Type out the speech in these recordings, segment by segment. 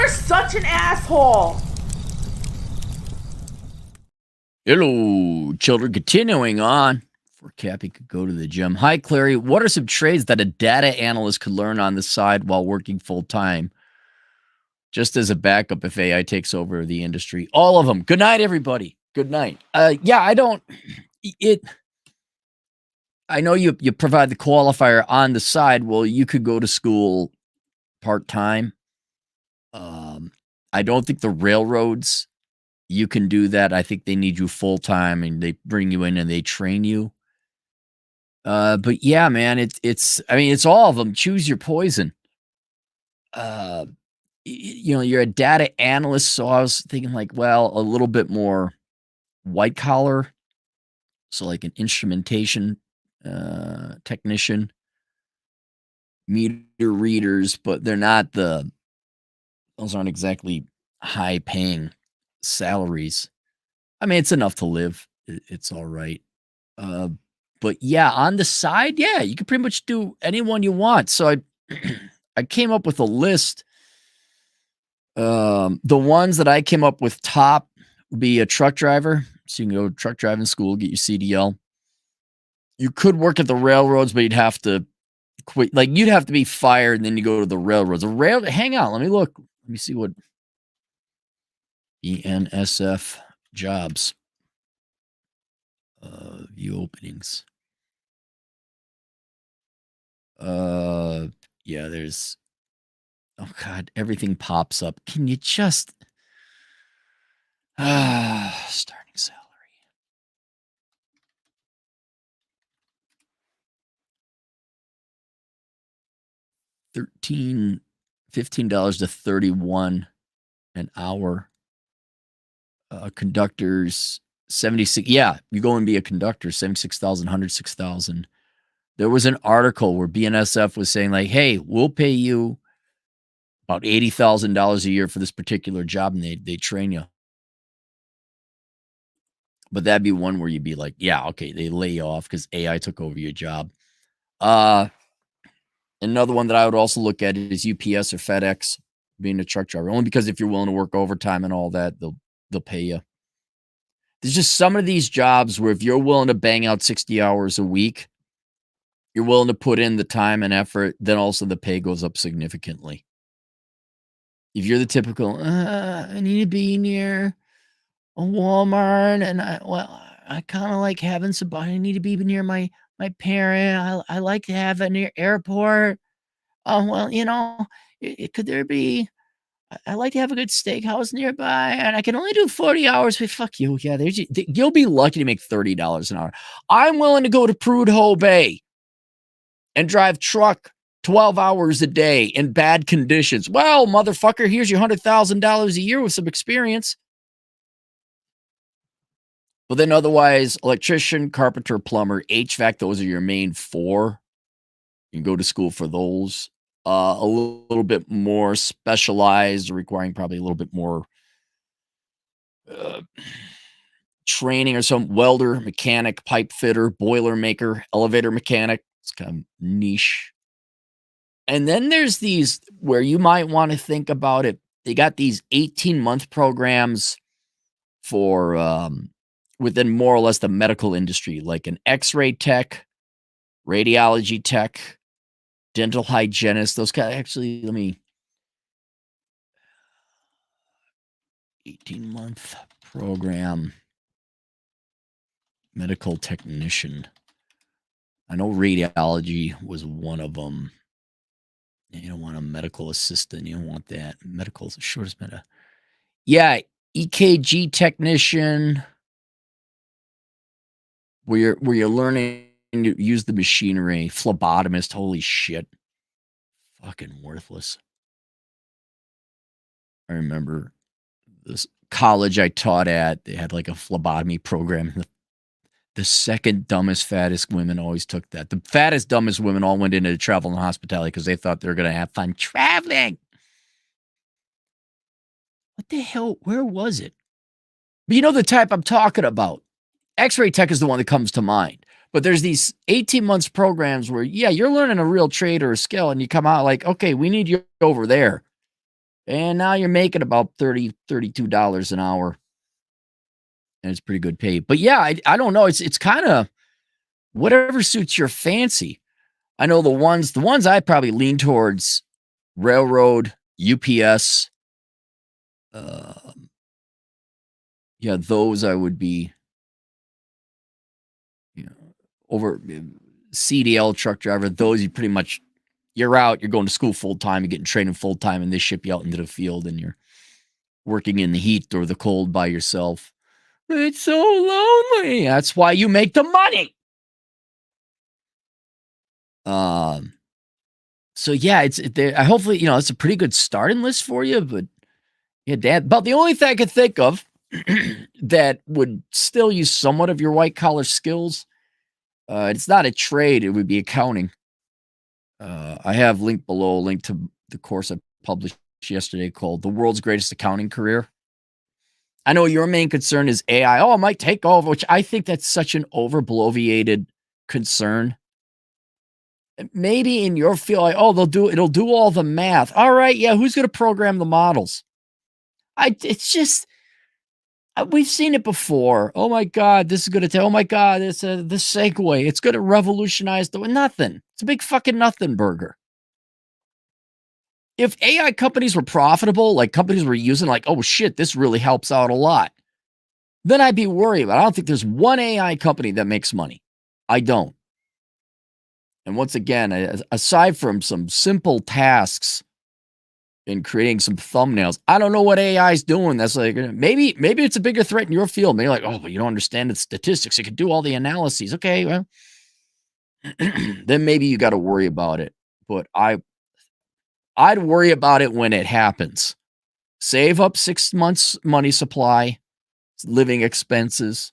You're such an asshole. Hello, children. Continuing on. Before Cappy could go to the gym. Hi, Clary. What are some trades that a data analyst could learn on the side while working full time? Just as a backup if AI takes over the industry. All of them. Good night, everybody. Good night. Yeah, I don't. I know you provide the qualifier on the side. Well, you could go to school part time. I don't think the railroads, you can do that. I think they need you full time and they bring you in and they train you. But yeah, man, it's I mean, it's all of them. Choose your poison. You're a data analyst, so I was thinking like, well, a little bit more white collar, so like an instrumentation technician, meter readers, but those aren't exactly high paying salaries. I mean, it's enough to live. It's all right. But yeah, on the side, yeah, you can pretty much do anyone you want. So I came up with a list. The ones that I came up with top would be a truck driver. So you can go truck driving school, get your CDL. You could work at the railroads, but you'd have to quit. Like you'd have to be fired, and then you go to the railroads. Hang on, let me look. Let me see what ENSF jobs. View openings. Yeah, there's. Oh God, everything pops up. Can you just starting salary. $15 to $31 an hour. Conductors 76. Yeah, you go and be a conductor, 76,000, 106,000. There was an article where BNSF was saying like, hey, we'll pay you about $80,000 a year for this particular job, and they train you. But that'd be one where you'd be like, yeah, okay, they lay you off because AI took over your job. Another one that I would also look at is UPS or FedEx, being a truck driver, only because if you're willing to work overtime and all that, they'll pay you. There's just some of these jobs where if you're willing to bang out 60 hours a week, you're willing to put in the time and effort, then also the pay goes up significantly. If you're the typical, I need to be near a Walmart, and I kind of like having somebody. I need to be near my parent. I like to have a near airport. Well, could there be? I like to have a good steakhouse nearby, and I can only do 40 hours. But fuck you, yeah. You'll be lucky to make $30 an hour. I'm willing to go to Prudhoe Bay and drive truck 12 hours a day in bad conditions. Well, motherfucker, here's your $100,000 a year with some experience. But then otherwise, electrician, carpenter, plumber, HVAC, those are your main four. You can go to school for those. A little bit more specialized, requiring probably a little bit more training or some welder, mechanic, pipe fitter, boiler maker, elevator mechanic. It's kind of niche. And then there's these where you might want to think about it. They got these 18-month programs for within more or less the medical industry, like an x-ray tech, radiology tech, dental hygienist. Those guys, actually, 18-month program, medical technician. I know radiology was one of them. You don't want a medical assistant. You don't want that. Medical is the shortest meta. Yeah, EKG technician, where you're learning to use the machinery. Phlebotomist, holy shit. Fucking worthless. I remember this college I taught at, they had like a phlebotomy program. The second dumbest, fattest women always took that. The fattest, dumbest women all went into travel and hospitality because they thought they were going to have fun traveling. What the hell? Where was it? But you know the type I'm talking about. X-ray tech is the one that comes to mind. But there's these 18 months programs where, yeah, you're learning a real trade or a skill, and you come out like, okay, we need you over there. And now you're making about $32 an hour. And it's pretty good pay. But yeah, I don't know. It's kind of whatever suits your fancy. I know the ones I probably lean towards railroad, UPS. Um, yeah, those I would be, over CDL truck driver. Those you pretty much you're out. You're going to school full time. You're getting training full time, and they ship you out into the field, and you're working in the heat or the cold by yourself. It's so lonely. That's why you make the money. Um. So yeah, I hopefully it's a pretty good starting list for you, but yeah, Dad. About the only thing I could think of that would still use somewhat of your white collar skills. It's not a trade; it would be accounting. I have linked below a link to the course I published yesterday called "The World's Greatest Accounting Career." I know your main concern is AI. Oh, it might take over, which I think that's such an overbloviated concern. Maybe in your field, like, oh, it'll do all the math. All right, yeah, who's going to program the models? It's just we've seen it before. Oh my God, this is going to tell. Oh my God, it's the segue. It's going to revolutionize the nothing. It's a big fucking nothing burger. If AI companies were profitable, like companies were using, like, oh shit, this really helps out a lot, then I'd be worried. But I don't think there's one AI company that makes money. I don't. And once again, aside from some simple tasks in creating some thumbnails, I don't know what AI is doing. That's like maybe it's a bigger threat in your field. Maybe like, oh, but you don't understand the statistics. It can do all the analyses. Okay, well, then maybe you got to worry about it. But I'd worry about it when it happens. Save up 6 months money supply, living expenses.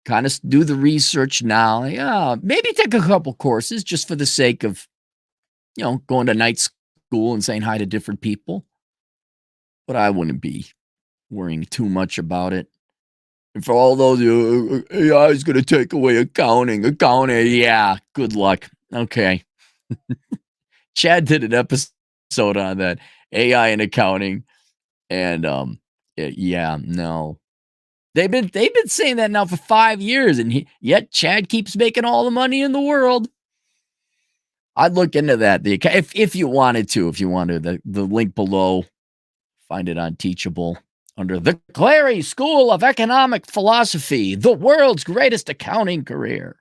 Kind of do the research now. Yeah, maybe take a couple courses just for the sake of, going to night school and saying hi to different people. But I wouldn't be worrying too much about it. And for all those AI is going to take away accounting, yeah, good luck. Okay. Chad did an episode on that AI and accounting, and yeah, no. They've been saying that now for 5 years, and yet Chad keeps making all the money in the world. I'd look into that. If you wanted to, the link below, find it on Teachable under the Clary School of Economic Philosophy, the world's greatest accounting career.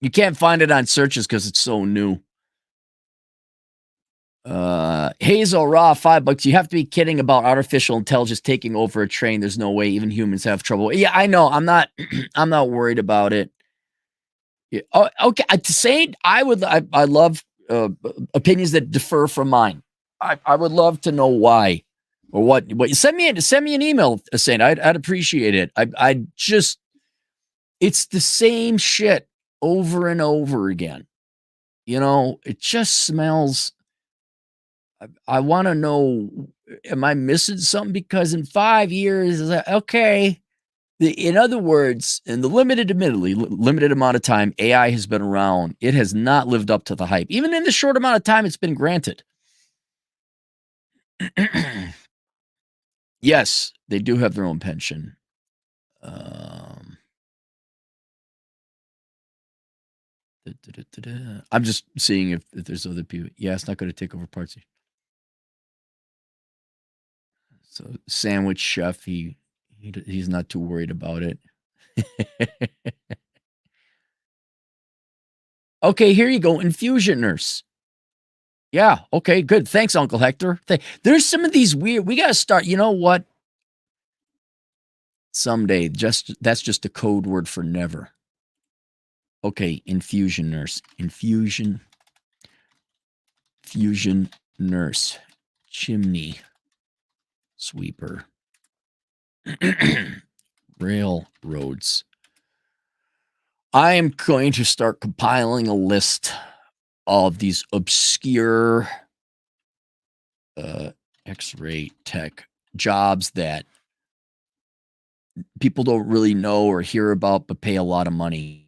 You can't find it on searches because it's so new. Hazel Raw, $5. You have to be kidding about artificial intelligence taking over a train. There's no way even humans have trouble. Yeah, I know. I'm not I'm not worried about it. Yeah. Oh, okay. To say I love opinions that differ from mine. I would love to know why or what. Send me an email saying I'd appreciate it. I just it's the same shit over and over again. It just smells. I want to know, am I missing something? Because in 5 years, okay. In other words, in the admittedly limited amount of time AI has been around, it has not lived up to the hype, even in the short amount of time it's been granted. Yes, they do have their own pension. I'm just seeing if there's other people. Yeah, it's not going to take over parts. So sandwich chef, he's not too worried about it. Okay, here you go. Infusion nurse. Yeah. Okay, good. Thanks, Uncle Hector. There's some of these weird. We got to start. You know what? Someday, that's just a code word for never. Okay, infusion nurse. Infusion nurse. Chimney sweeper. Railroads. I am going to start compiling a list of these obscure X-ray tech jobs that people don't really know or hear about but pay a lot of money.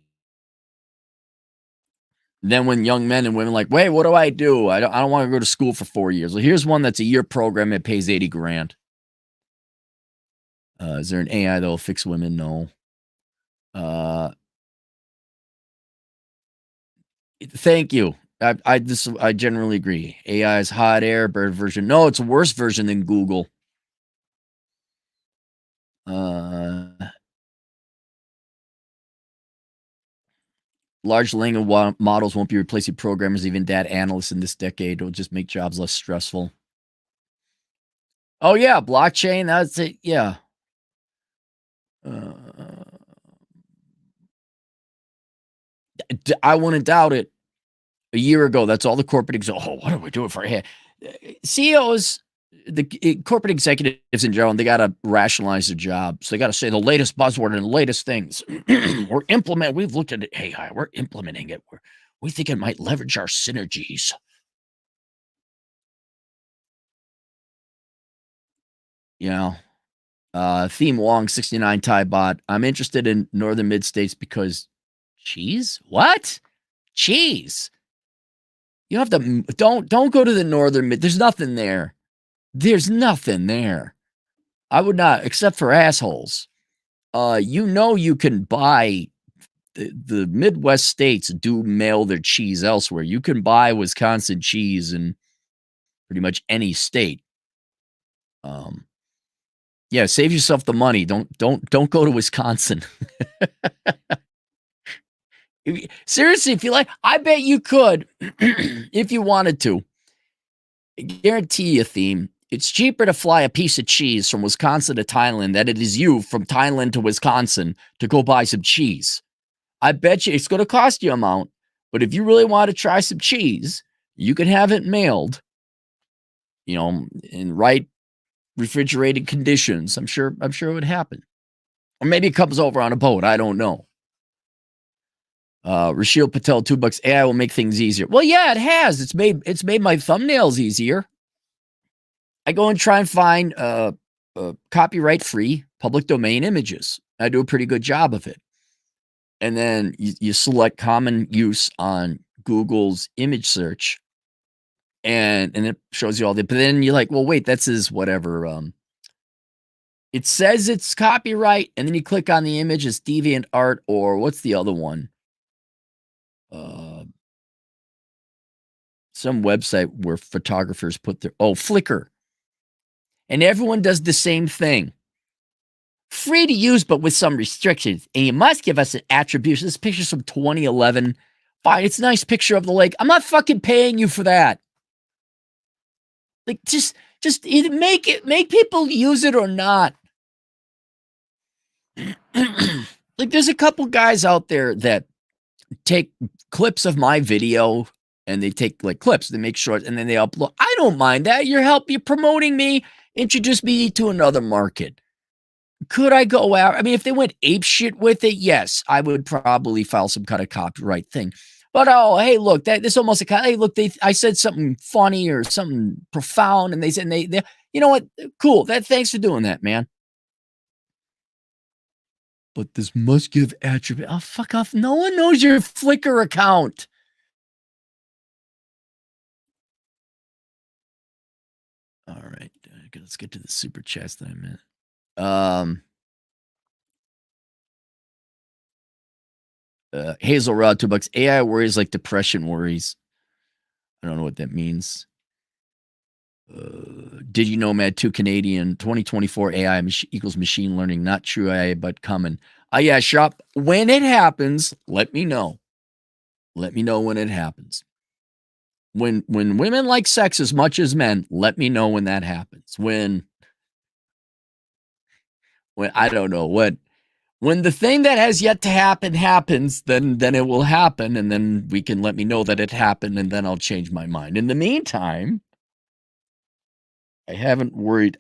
Then when young men and women like, wait, what do? I don't want to go to school for 4 years. Well, here's one that's a year program. It pays 80 grand. Is there an AI that will fix women? No. Thank you. I generally agree. AI is hot air, bird version. No, it's a worse version than Google. Large language models won't be replacing programmers, even data analysts in this decade. It'll just make jobs less stressful. Oh yeah, blockchain. That's it. Yeah. I wouldn't doubt it. A year ago, that's all the corporate executives. Oh, what are we doing for here? CEOs, the corporate executives in general, they got to rationalize their job. So they got to say the latest buzzword and the latest things. We've looked at AI. We're implementing it. We think it might leverage our synergies. You know, Theme Wong 69 Thai bot. I'm interested in northern mid states because cheese? What? Cheese. You have to don't go to the northern mid. There's nothing there. There's nothing there. I would not, except for assholes. You can buy the Midwest states do mail their cheese elsewhere. You can buy Wisconsin cheese in pretty much any state. Yeah, save yourself the money. Don't go to Wisconsin. Seriously, if you like, I bet you could if you wanted to. I guarantee you, Theme. It's cheaper to fly a piece of cheese from Wisconsin to Thailand than it is you from Thailand to Wisconsin to go buy some cheese. I bet you it's going to cost you an amount, but if you really want to try some cheese, you can have it mailed, in right refrigerated conditions. I'm sure it would happen. Or maybe it comes over on a boat. I don't know. Rashil Patel, $2. AI will make things easier. Well, yeah, it has. It's made my thumbnails easier. I go and try and find copyright-free public domain images. I do a pretty good job of it. And then you select common use on Google's image search, and it shows you all that. But then you're like, well, wait, that says whatever. It says it's copyright, and then you click on the image, it's deviant art, or what's the other one? Some website where photographers put their Flickr. And everyone does the same thing. Free to use, but with some restrictions. And you must give us an attribution. This picture's from 2011. Fine, it's a nice picture of the lake. I'm not fucking paying you for that. Like, just either make people use it or not. Like, there's a couple guys out there that take clips of my video and they take like clips, they make shorts, and then they upload. I don't mind that. You're promoting me, introduce me to another market. Could I go out? I mean, if they went ape shit with it, yes, I would probably file some kind of copyright thing. But hey, look, this almost hey, look, I said something funny or something profound, and they said they you know what? Cool. Thanks for doing that, man. But this must give attribute. Oh, fuck off. No one knows your Flickr account. All right. Let's get to the super chats that I meant. Hazel Rod, $2. AI worries like depression worries. I don't know what that means. Did you know, Mad 2 Canadian 2024 AI equals machine learning, not true AI, but coming. Yeah, shop. When it happens, let me know. Let me know when it happens. When women like sex as much as men, let me know when that happens. When I don't know what. When the thing that has yet to happen happens, then it will happen, and then we can let me know that it happened, and then I'll change my mind. In the meantime, I haven't worried.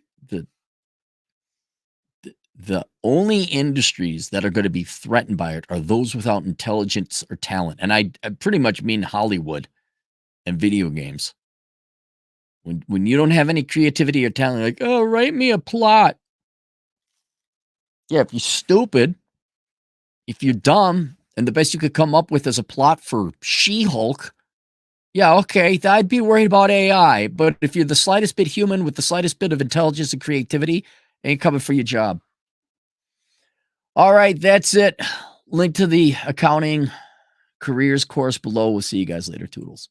The only industries that are going to be threatened by it are those without intelligence or talent. And I pretty much mean Hollywood and video games. When you don't have any creativity or talent, like, oh, write me a plot. Yeah, if you're stupid, if you're dumb, and the best you could come up with is a plot for She-Hulk, yeah, okay, I'd be worried about AI. But if you're the slightest bit human with the slightest bit of intelligence and creativity, ain't coming for your job. All right, that's it. Link to the accounting careers course below. We'll see you guys later. Toodles.